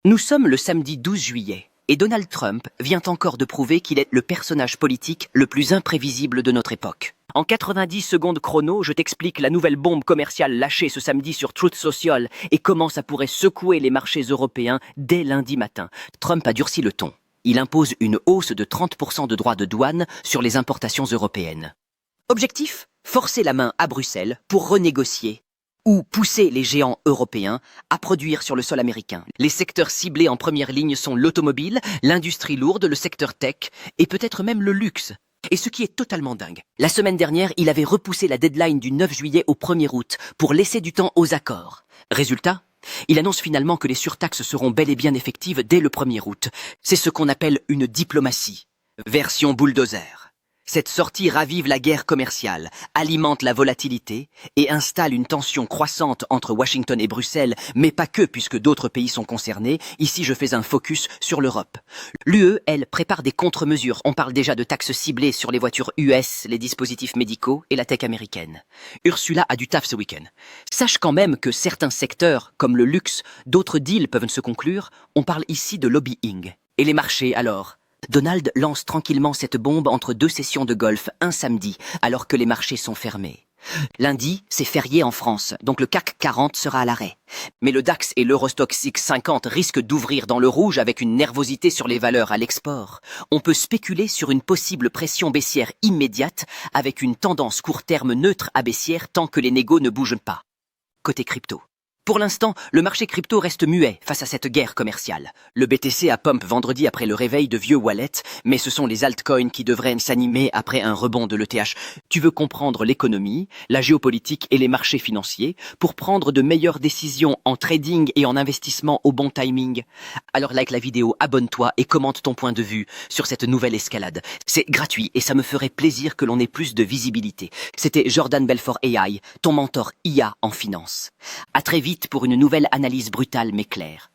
Nous sommes le samedi 12 juillet et Donald Trump vient encore de prouver qu'il est le personnage politique le plus imprévisible de notre époque. En 90 secondes chrono, je t'explique la nouvelle bombe commerciale lâchée ce samedi sur Truth Social et comment ça pourrait secouer les marchés européens dès lundi matin. Trump a durci le ton. Il impose une hausse de 30% de droits de douane sur les importations européennes. Objectif ? Forcer la main à Bruxelles pour renégocier ou pousser les géants européens à produire sur le sol américain. Les secteurs ciblés en première ligne sont l'automobile, l'industrie lourde, le secteur tech et peut-être même le luxe. Et ce qui est totalement dingue, la semaine dernière, il avait repoussé la deadline du 9 juillet au 1er août pour laisser du temps aux accords. Résultat ? Il annonce finalement que les surtaxes seront bel et bien effectives dès le 1er août. C'est ce qu'on appelle une diplomatie. Version bulldozer. Cette sortie ravive la guerre commerciale, alimente la volatilité et installe une tension croissante entre Washington et Bruxelles, mais pas que puisque d'autres pays sont concernés. Ici, je fais un focus sur l'Europe. L'UE, elle, prépare des contre-mesures. On parle déjà de taxes ciblées sur les voitures US, les dispositifs médicaux et la tech américaine. Ursula a du taf ce week-end. Sache quand même que certains secteurs, comme le luxe, d'autres deals peuvent se conclure. On parle ici de lobbying. Et les marchés, alors ? Donald lance tranquillement cette bombe entre deux sessions de golf, un samedi, alors que les marchés sont fermés. Lundi, c'est férié en France, donc le CAC 40 sera à l'arrêt. Mais le DAX et l'Eurostoxx 50 risquent d'ouvrir dans le rouge avec une nervosité sur les valeurs à l'export. On peut spéculer sur une possible pression baissière immédiate avec une tendance court terme neutre à baissière tant que les négos ne bougent pas. Côté crypto. Pour l'instant, le marché crypto reste muet face à cette guerre commerciale. Le BTC a pump vendredi après le réveil de vieux wallets, mais ce sont les altcoins qui devraient s'animer après un rebond de l'ETH. Tu veux comprendre l'économie, la géopolitique et les marchés financiers pour prendre de meilleures décisions en trading et en investissement au bon timing. Alors like la vidéo, abonne-toi et commente ton point de vue sur cette nouvelle escalade. C'est gratuit et ça me ferait plaisir que l'on ait plus de visibilité. C'était Jordan Belfort AI, ton mentor IA en finance. À très vite pour une nouvelle analyse brutale mais claire.